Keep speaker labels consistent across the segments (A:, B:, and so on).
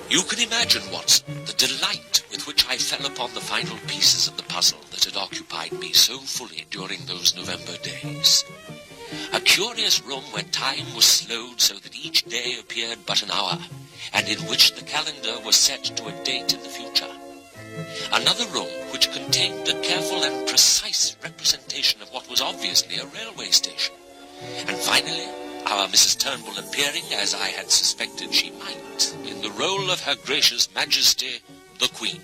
A: You can imagine, Watson, the delight with which I fell upon the final pieces of the puzzle that had occupied me so fully during those November days. A curious room where time was slowed so that each day appeared but an hour, and in which the calendar was set to a date in the future. Another room which contained a careful and precise representation of what was obviously a railway station. And finally, our Mrs. Turnbull appearing, as I had suspected she might, in the role of Her Gracious Majesty, the Queen.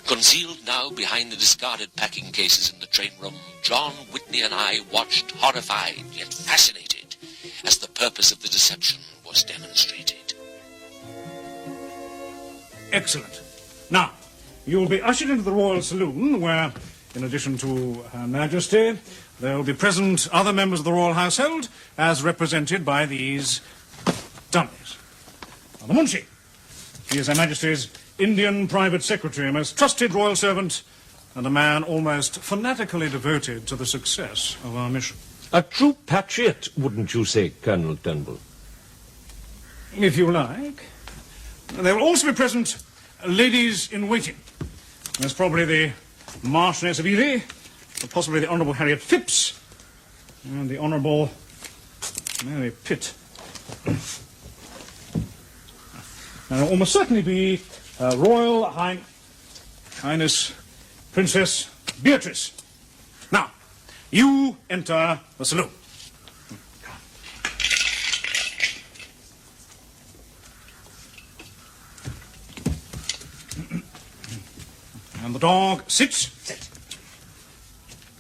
A: Concealed now behind the discarded packing cases in the train room, John, Whitney, and I watched, horrified yet fascinated, as the purpose of the deception was demonstrated.
B: Excellent. Now, you'll be ushered into the Royal Saloon, where, in addition to Her Majesty, there will be present other members of the royal household, as represented by these dummies. Now, the Munshi. He is Her Majesty's Indian private secretary, a most trusted royal servant, and a man almost fanatically devoted to the success of our mission.
C: A true patriot, wouldn't you say, Colonel Turnbull?
B: If you like. There will also be present ladies in waiting. There's probably the Marchioness of Ely, possibly the Honourable Harriet Phipps, and the Honourable Mary Pitt. And there will almost certainly be Royal Highness Princess Beatrice. Now, you enter the saloon. And the dog sits. Sit.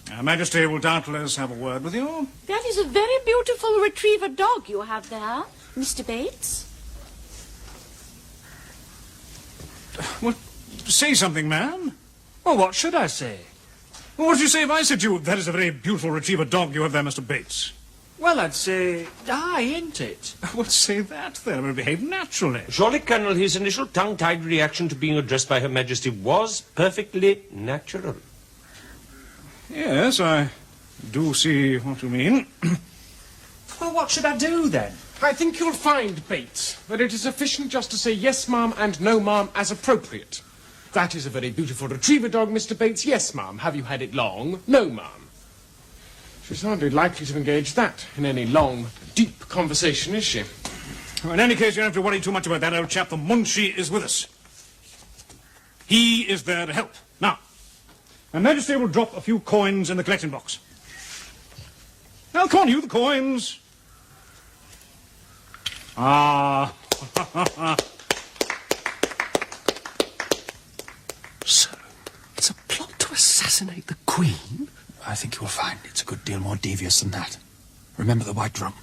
B: Her Majesty will doubtless have a word with you.
D: That is a very beautiful retriever dog you have there, Mr. Bates.
B: Well, say something, man.
E: Well, what should I say?
B: Well, what would you say if I said to you, that is a very beautiful retriever dog you have there, Mr. Bates?
E: Well, I'd say, ain't it?
B: Well, say that then. It will behave naturally.
C: Surely, Colonel, his initial tongue-tied reaction to being addressed by Her Majesty was perfectly natural.
B: Yes, I do see what you mean.
E: Well, what should I do, then?
F: I think you'll find, Bates, that it is sufficient just to say yes, ma'am, and no, ma'am, as appropriate. That is a very beautiful retriever dog, Mr. Bates. Yes, ma'am. Have you had it long? No, ma'am. She's hardly likely to engage that in any long, deep conversation, is she?
B: Well, in any case, you don't have to worry too much about that, old chap. The Munshi is with us. He is there to help. Now, Her Majesty will drop a few coins in the collection box. Now, come on, you, the coins. Ah.
E: So, it's a plot to assassinate the Queen? I think you'll find it's a good deal more devious than that. Remember the white drum?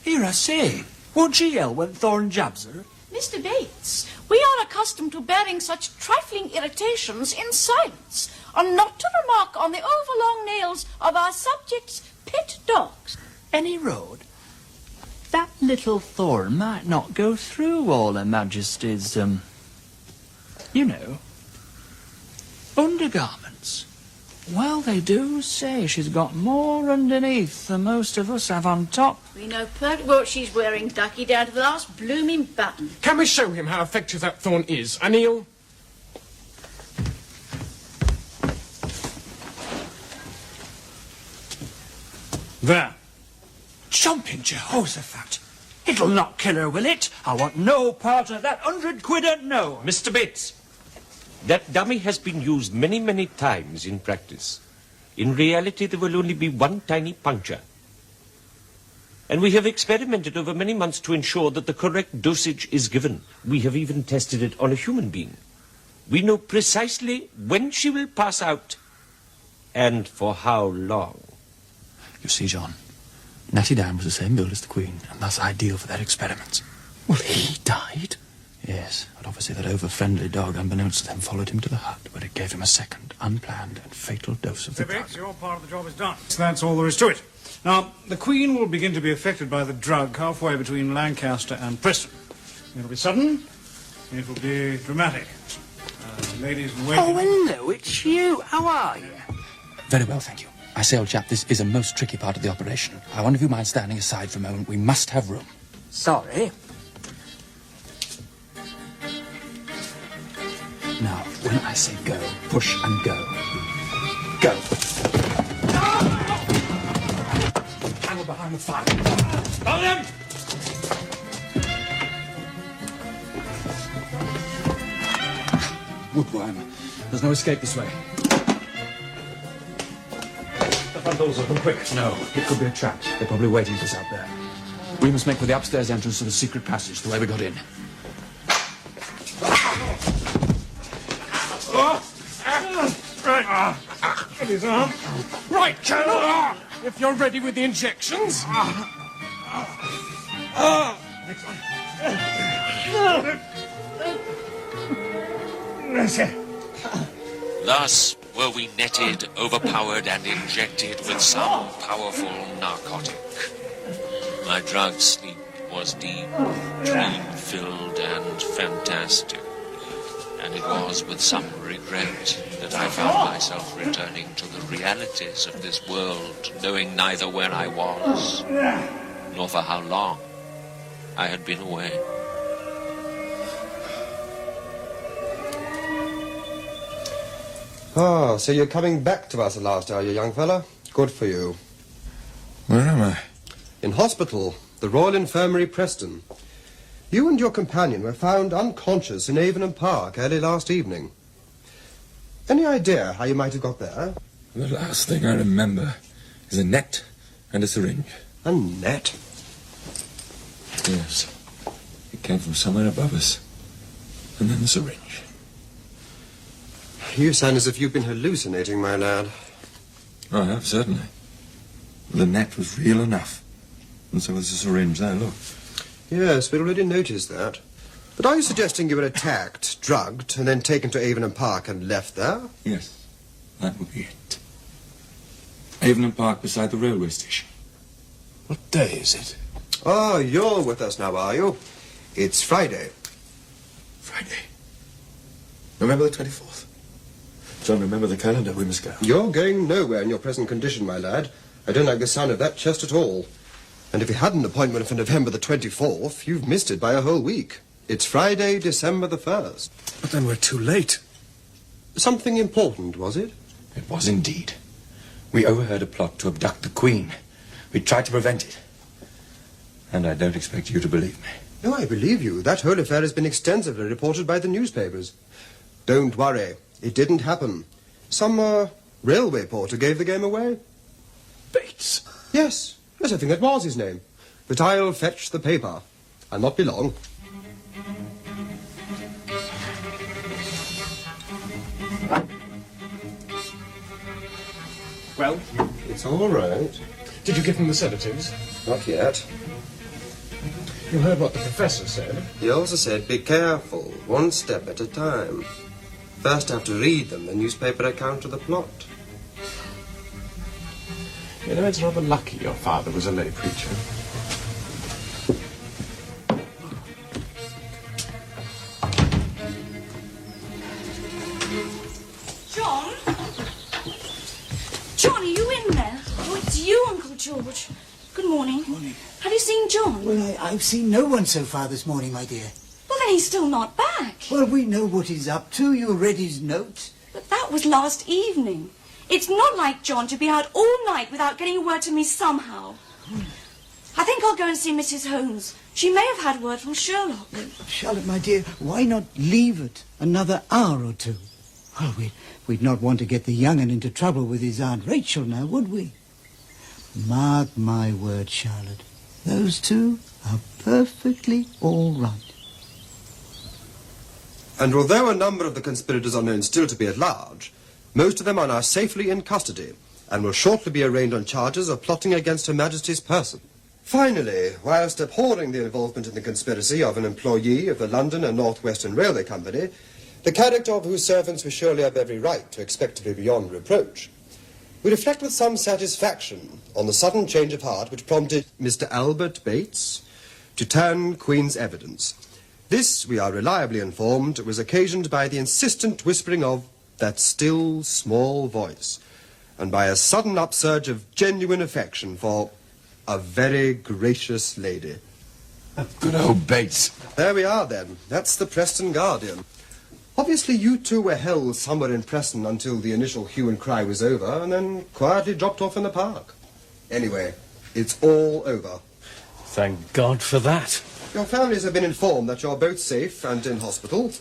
E: Here, I say, won't she yell when Thorne jabs her?
D: Mr. Bates, we are accustomed to bearing such trifling irritations in silence, and not to remark on the overlong nails of our subjects' pet dogs.
G: Any road? That little Thorne might not go through all Her Majesty's, you know, undergarments. Well, they do say she's got more underneath than most of us have on top.
D: We know perfectly what she's wearing, Ducky, down to the last blooming button.
F: Can we show him how effective that Thorne is? Anil?
B: There.
E: Jumping Jehoshaphat! It'll not kill her, will it? I want no part of that 100 quid at no.
C: Mr. Bates, that dummy has been used many, many times in practice. In reality, there will only be one tiny puncture. And we have experimented over many months to ensure that the correct dosage is given. We have even tested it on a human being. We know precisely when she will pass out and for how long.
E: You see, John, Natty Dan was the same build as the Queen, and that's ideal for their experiments. Well, he died. Yes, but obviously that over-friendly dog, unbeknownst to them, followed him to the hut, where it gave him a second, unplanned and fatal dose of the drug.
B: Your part of the job is done. So that's all there is to it. Now, the Queen will begin to be affected by the drug halfway between Lancaster and Preston. It'll be sudden, it will be dramatic. Ladies in waiting...
G: Oh, hello, it's you. How are you?
E: Very well, thank you. I say, old chap, this is a most tricky part of the operation. I wonder if you mind standing aside for a moment. We must have room.
G: Sorry.
E: I say go. Push and go. Go. Hang behind the fire. Hold him! Woodworm. There's no escape this way.
B: The front door's open, quick.
E: No, it could be a trap. They're probably waiting for us out there. We must make for the upstairs entrance to the secret passage, the way we got in.
B: Right. Get his arm.
F: Right, Colonel. If you're ready with the injections.
B: Next one. That's it.
A: Thus were we netted, overpowered, and injected with some powerful narcotic. My drugged sleep was deep, dream-filled, and fantastic. And it was with some regret that I found myself returning to the realities of this world, knowing neither where I was, nor for how long I had been away.
H: Ah, so you're coming back to us at last, are you, young fella? Good for you.
E: Where am I?
H: In hospital, the Royal Infirmary, Preston. You and your companion were found unconscious in Avon Park early last evening. Any idea how you might have got there?
I: The last thing I remember is a net and a syringe.
H: A net?
I: Yes. It came from somewhere above us. And then the syringe.
H: You sound as if you've been hallucinating, my lad.
I: I have, certainly. The net was real enough. And so was the syringe there, look.
H: Yes, we already noticed that. But are you suggesting you were attacked, drugged, and then taken to Avon Park and left there?
I: Yes, that would be it. Avon Park beside the railway station.
E: What day is it?
H: Oh, you're with us now, are you? It's Friday.
I: Friday. November the 24th. John, remember the calendar, we must go.
H: You're going nowhere in your present condition, my lad. I don't like the sound of that chest at all. And if you had an appointment for November the 24th, you've missed it by a whole week. It's Friday, December the 1st.
E: But then we're too late.
H: Something important, was it?
E: It was indeed. We overheard a plot to abduct the Queen. We tried to prevent it. And I don't expect you to believe me.
H: No, I believe you. That whole affair has been extensively reported by the newspapers. Don't worry. It didn't happen. Some, railway porter gave the game away.
E: Bates?
H: Yes. Yes, I think that was his name. But I'll fetch the paper. I'll not be long.
F: Well,
H: It's all right.
F: did you give him the sedatives?
H: Not yet.
F: You heard what the professor said.
H: He also said, be careful, one step at a time. First I have to read them the newspaper account of the plot.
F: You know, it's rather lucky your father was a lay preacher.
D: John? John, are you in there? Oh, it's you, Uncle George. Good morning.
J: Morning.
D: Have you seen John?
J: Well, I've seen no one so far this morning, my dear.
D: Well, then he's still not back.
J: Well, we know what he's up to. You read his note.
D: But that was last evening. It's not like John to be out all night without getting a word to me somehow. I think I'll go and see Mrs. Holmes. She may have had word from Sherlock.
J: Charlotte, my dear, why not leave it another hour or two? Well, we'd not want to get the young'un into trouble with his Aunt Rachel now, would we? Mark my word, Charlotte. Those two are perfectly all right.
H: And although a number of the conspirators are known still to be at large, most of them are now safely in custody and will shortly be arraigned on charges of plotting against Her Majesty's person. Finally, whilst abhorring the involvement in the conspiracy of an employee of the London and North Western Railway Company, the character of whose servants we surely have every right to expect to be beyond reproach, we reflect with some satisfaction on the sudden change of heart which prompted Mr. Albert Bates to turn Queen's evidence. This, we are reliably informed, was occasioned by the insistent whispering of that still, small voice, and by a sudden upsurge of genuine affection for a very gracious lady.
E: Good old Bates.
H: There we are, then. That's the Preston Guardian. Obviously, you two were held somewhere in Preston until the initial hue and cry was over, and then quietly dropped off in the park. Anyway, it's all over.
K: Thank God for that.
H: Your families have been informed that you're both safe and in hospital.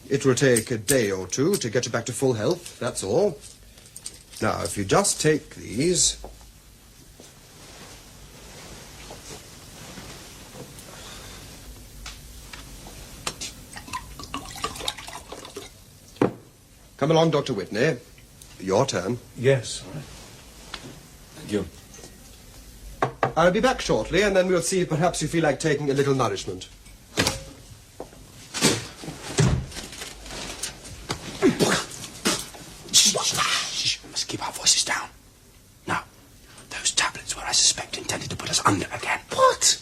H: It will take a day or two to get you back to full health, that's all. Now, if you just take these... Come along, Dr. Whitney. Your turn.
K: Yes. Thank you.
H: I'll be back shortly, and then we'll see if perhaps you feel like taking a little nourishment.
E: Shh, must keep our voices down. Now, those tablets were, I suspect, intended to put us under again. What?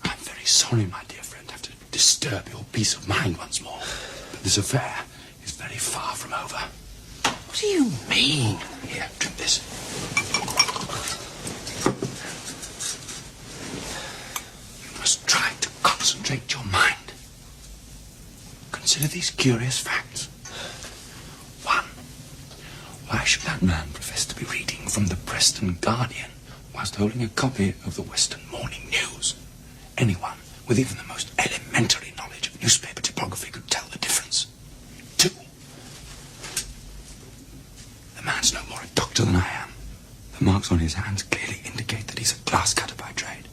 E: I'm very sorry, my dear friend, to have to disturb your peace of mind once more. But this affair is very far from over. What do you mean? Here, drink this. You must try to concentrate your mind. Consider these curious facts. 1. Why should that man profess to be reading from the Preston Guardian whilst holding a copy of the Western Morning News? Anyone with even the most elementary knowledge of newspaper typography could tell the difference. 2. The man's no more a doctor than I am. The marks on his hands clearly indicate that he's a glasscutter by trade.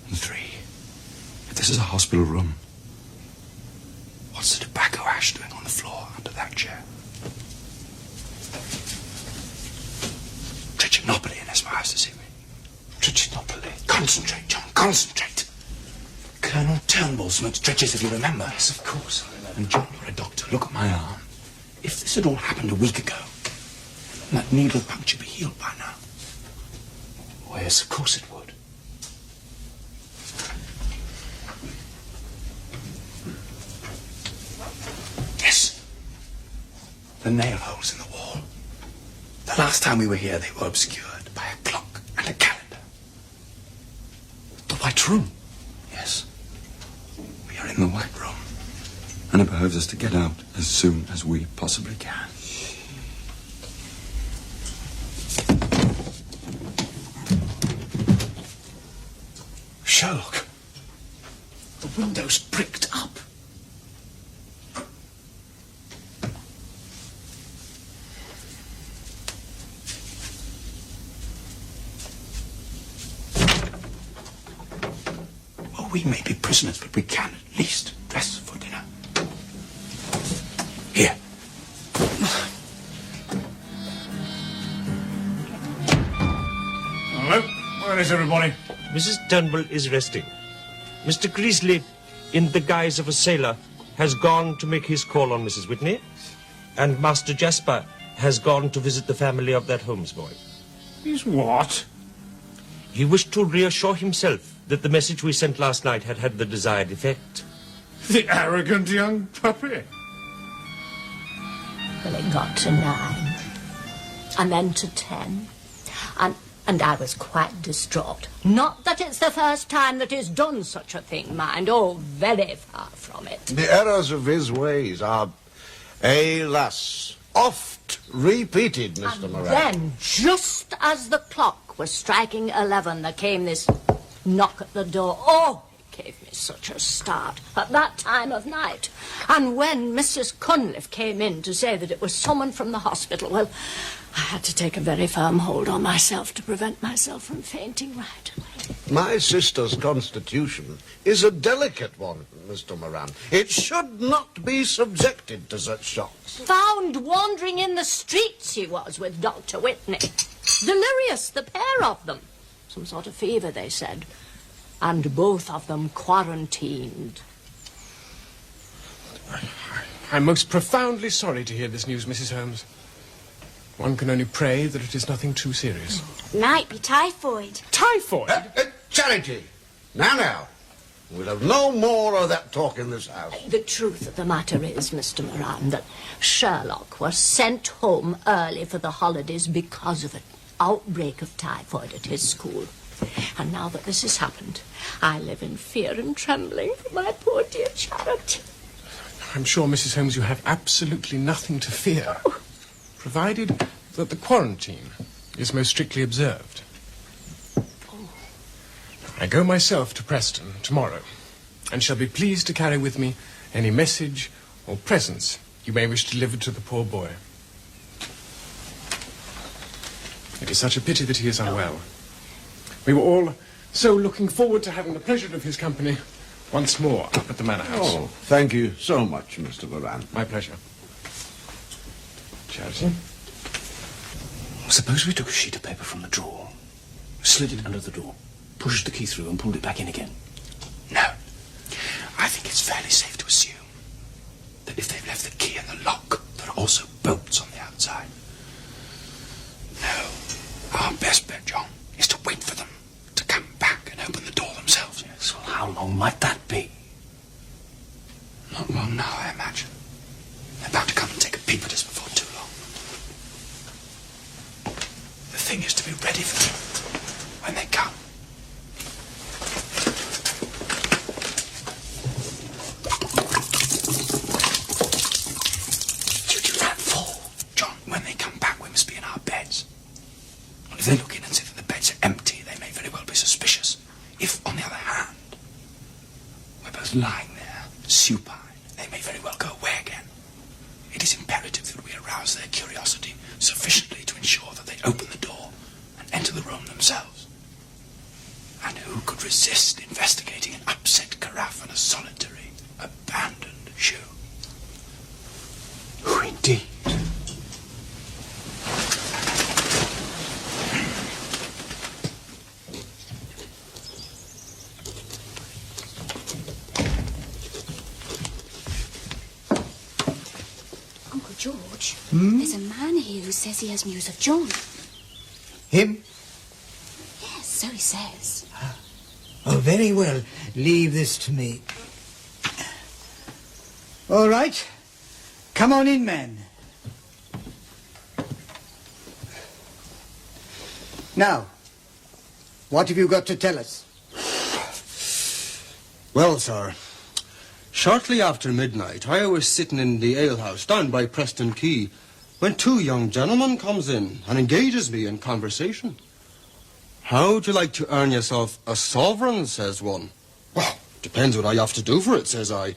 E: And 3. If this is a hospital room, what's the tobacco ash doing on the floor under that chair? Trichinopoly in Esmeralda this evening. Trichinopoly. Concentrate, John, concentrate. Colonel Turnbull smoked stretches, if you remember. Yes, of course. And John, you're a doctor. Look at my arm. If this had all happened a week ago, that needle puncture be healed by now. Well, yes, of course it would. Yes. The nail holes in the wall. The last time we were here, they were obscured by a clock and a calendar. The White Room? Yes. We are in the White Room. And it behoves us to get out as soon as we possibly can. Sherlock. The window's bricked up. Well, we may be prisoners, but we can at least dress for dinner. Here.
B: Hello? Where is everybody?
C: Mrs. Turnbull is resting. Mr. Greasley, in the guise of a sailor, has gone to make his call on Mrs. Whitney, and Master Jasper has gone to visit the family of that Holmes boy.
B: He's what?
C: He wished to reassure himself that the message we sent last night had had the desired effect.
B: The arrogant young puppy.
L: Well, it got to 9, and then to 10, and I was quite distraught. Not that it's the first time that he's done such a thing, mind. Oh, very far from it.
M: The errors of his ways are, alas, oft repeated, Mr.
L: And
M: Moran.
L: then, just as the clock was striking 11, there came this knock at the door. Oh, it gave me such a start at that time of night. And when Mrs. Cunliffe came in to say that it was someone from the hospital, well, I had to take a very firm hold on myself to prevent myself from fainting right away.
M: My sister's constitution is a delicate one, Mr. Moran. It should not be subjected to such shocks.
L: Found wandering in the streets he was with Dr. Whitney. Delirious, the pair of them. Some sort of fever, they said. And both of them quarantined.
F: I'm most profoundly sorry to hear this news, Mrs. Holmes. One can only pray that it is nothing too serious.
N: Might be typhoid.
F: Typhoid?
M: Charity! Now. We'll have no more of that talk in this house.
L: The truth of the matter is, Mr. Moran, that Sherlock was sent home early for the holidays because of an outbreak of typhoid at his school. And now that this has happened, I live in fear and trembling for my poor dear Charity.
F: I'm sure, Mrs. Holmes, you have absolutely nothing to fear, provided that the quarantine is most strictly observed. I go myself to Preston tomorrow, and shall be pleased to carry with me any message or presents you may wish delivered to the poor boy. It is such a pity that he is unwell. We were all so looking forward to having the pleasure of his company once more up at the Manor House.
M: Oh, thank you so much, Mr. Moran.
F: My pleasure. Charity?
E: Suppose we took a sheet of paper from the drawer, slid it under the door, pushed the key through and pulled it back in again. No. I think it's fairly safe to assume that if they've left the key in the lock, there are also bolts on the outside. No. Our best bet, John, is to wait for them to come back and open the door themselves. Yes, well, how long might that be? Not long now, I imagine. They're bound to come and take a peep at us before too long. The thing is to be ready for them when they come. When they come back, we must be in our beds. If they look in and see that the beds are empty, they may very well be suspicious. If, on the other hand, we're both lying there, supine, they may very well go away again. It is imperative that we arouse their curiosity sufficiently to ensure that they open the door and enter the room themselves. And who could resist investigating an upset carafe and a solitary, abandoned shoe? Who indeed?
N: George, there's a man here who says he has news of John.
J: Him?
N: Yes, so he says.
J: Oh, very well. Leave this to me. All right. Come on in, man. Now, what have you got to tell us?
H: Well, sir, shortly after midnight, I was sitting in the alehouse down by Preston Quay when two young gentlemen comes in and engages me in conversation. How'd you like to earn yourself a sovereign, says one. Well, depends what I have to do for it, says I.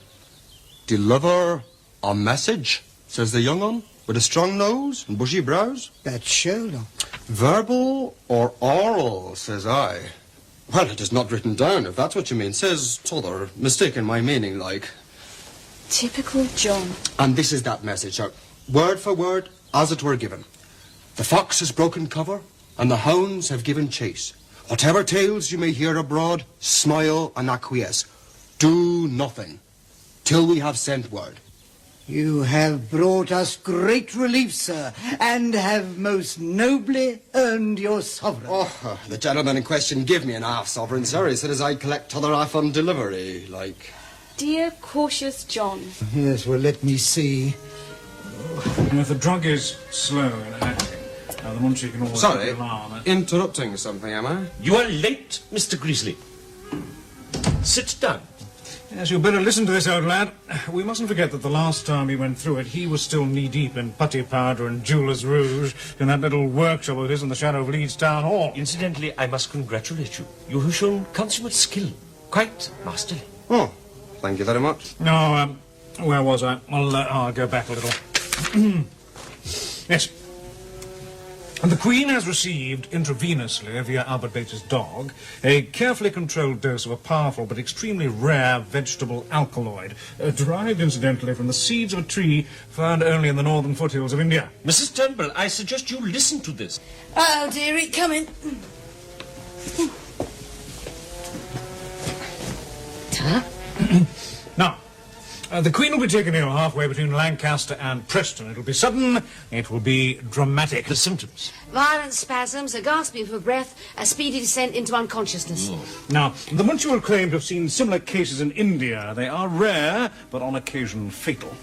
H: Deliver a message, says the young one, with a strong nose and bushy brows.
J: That's Sherlock.
H: Verbal or oral, says I. Well, it is not written down, if that's what you mean. Says t'other, mistaken my meaning, like.
N: Typical John.
H: And this is that message, sir. Word for word, as it were given. The fox has broken cover, and the hounds have given chase. Whatever tales you may hear abroad, smile and acquiesce. Do nothing, till we have sent word.
J: You have brought us great relief, sir, and have most nobly earned your sovereign.
H: Oh, the gentleman in question gave me an half-sovereign, sir. He said as I'd collect t'other half on delivery, like.
N: Dear, cautious John.
J: Yes, well, let me see.
B: And if the drug is slow in acting, then once you can always
H: Sorry,
B: alarm.
H: interrupting something, am I?
C: You are late, Mr. Grizzly. Sit down.
B: Yes, you'd better listen to this, old lad. We mustn't forget that the last time we went through it, he was still knee-deep in putty powder and jeweller's rouge in that little workshop of his in the shadow of Leeds Town Hall.
C: Incidentally, I must congratulate you. You have shown consummate skill. Quite masterly.
H: Oh, thank you very much.
B: No, where was I? Well, I'll go back a little. Yes. And the Queen has received intravenously via Albert Bates's dog a carefully controlled dose of a powerful but extremely rare vegetable alkaloid, derived incidentally from the seeds of a tree found only in the northern foothills of India.
C: Mrs. Turnbull, I suggest you listen to this.
D: Oh, dearie, come in.
B: Now, the Queen will be taken ill halfway between Lancaster and Preston. It'll be sudden, it will be dramatic.
C: The symptoms?
O: Violent spasms, a gasping for breath, a speedy descent into unconsciousness.
B: Now, the Munch will claim to have seen similar cases in India. They are rare, but on occasion fatal.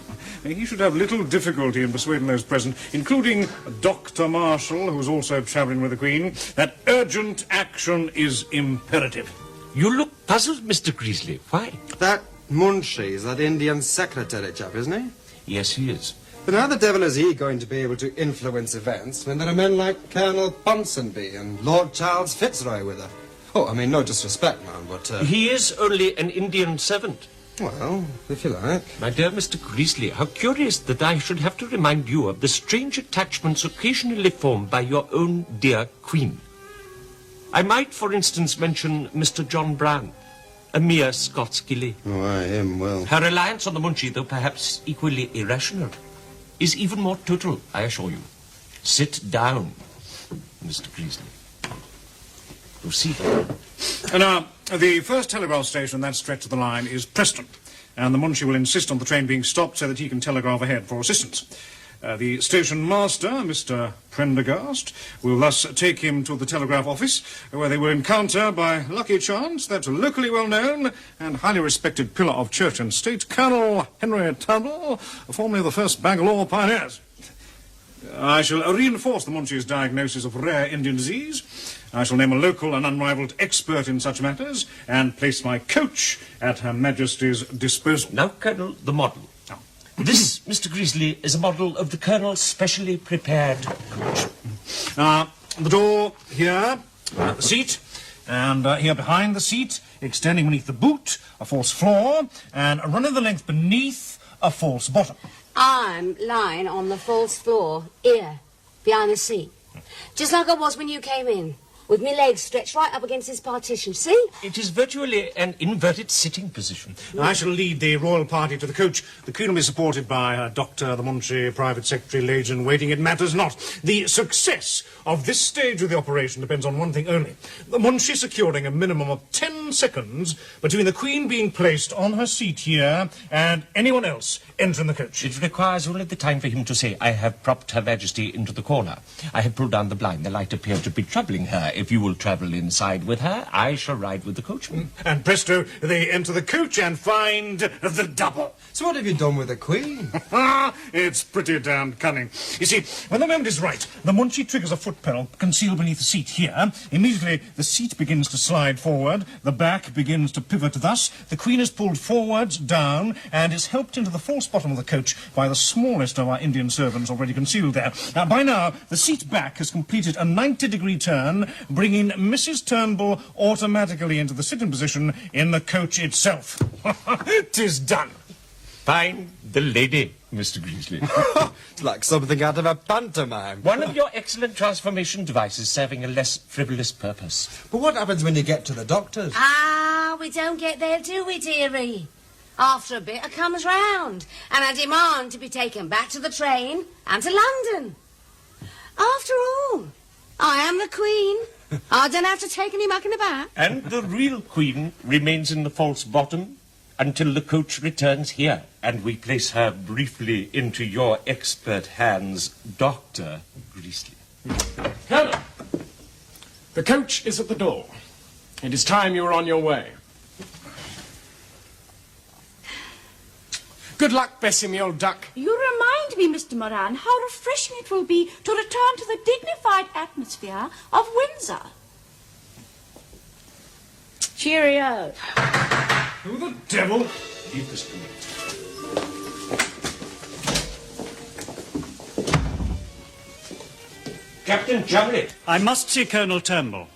B: He should have little difficulty in persuading those present, including Dr. Marshall, who's also travelling with the Queen, that urgent action is imperative.
C: You look puzzled, Mr. Grizzly. Why?
H: That Munchie's that Indian secretary chap, isn't he?
C: Yes, he is.
H: But how the devil is he going to be able to influence events when there are men like Colonel Ponsonby and Lord Charles Fitzroy with her? Oh, I mean, no disrespect, man, but...
C: He is only an Indian servant.
H: Well, if you like.
C: My dear Mr. Greasley, how curious that I should have to remind you of the strange attachments occasionally formed by your own dear Queen. I might, for instance, mention Mr. John Brown, a mere Scots gillie.
H: Oh, I am, well...
C: Her reliance on the Munchie, though perhaps equally irrational, is even more total, I assure you. Sit down, Mr. Greasley. Proceed.
B: Now, the first telegraph station on that stretch of the line is Preston, and the Munchie will insist on the train being stopped so that he can telegraph ahead for assistance. The station master, Mr. Prendergast, will thus take him to the telegraph office, where they will encounter, by lucky chance, that locally well-known and highly respected pillar of church and state, Colonel Henry Turnbull, formerly of the 1st Bangalore Pioneers. I shall reinforce the Munchie's diagnosis of rare Indian disease. I shall name a local and unrivalled expert in such matters, and place my coach at Her Majesty's disposal.
C: Now, Colonel, the model. This, Mr. Greasley, is a model of the Colonel's specially prepared coach.
B: The door here, the seat, and here behind the seat, extending beneath the boot, a false floor, and running the length beneath, a false bottom.
O: I'm lying on the false floor, here, behind the seat. Just like I was when you came in, with my legs stretched right up against this partition, see?
C: It is virtually an inverted sitting position.
B: I shall lead the royal party to the coach. The Queen will be supported by her doctor, the Munchie, private secretary, lady in waiting. It matters not. The success of this stage of the operation depends on one thing only. The Munchie securing a minimum of 10 seconds between the Queen being placed on her seat here and anyone else entering the coach.
C: It requires only the time for him to say, I have propped Her Majesty into the corner. I have pulled down the blind. The light appears to be troubling her. If you will travel inside with her, I shall ride with the coachman.
B: And presto, they enter the coach and find the double.
H: So what have you done with the Queen?
B: It's pretty damned cunning. You see, when the moment is right, the Munchie triggers a foot pedal concealed beneath the seat here. Immediately, the seat begins to slide forward. The back begins to pivot thus. The Queen is pulled forwards, down, and is helped into the false bottom of the coach by the smallest of our Indian servants already concealed there. By now, the seat back has completed a 90-degree turn, bringing Mrs. Turnbull automatically into the sitting position in the coach itself. 'Tis done.
C: Find the lady, Mr. Greasley.
H: It's like something out of a pantomime.
C: One of your excellent transformation devices serving a less frivolous purpose.
H: But what happens when you get to the doctor's?
O: Ah, we don't get there, do we, dearie? After a bit, I comes round, and I demand to be taken back to the train and to London. After all, I am the Queen. I don't have to take any mucking about.
C: And the real Queen remains in the false bottom until the coach returns here, and we place her briefly into your expert hands, Dr. Greasley.
F: Colonel, the coach is at the door. It is time you were on your way. Good luck, Bessie, me old duck.
D: You remind me, Mr. Moran, how refreshing it will be to return to the dignified atmosphere of Windsor. Cheerio.
B: Who the devil?
C: Leave this to me. Captain Jumley.
P: I must see Colonel Turnbull.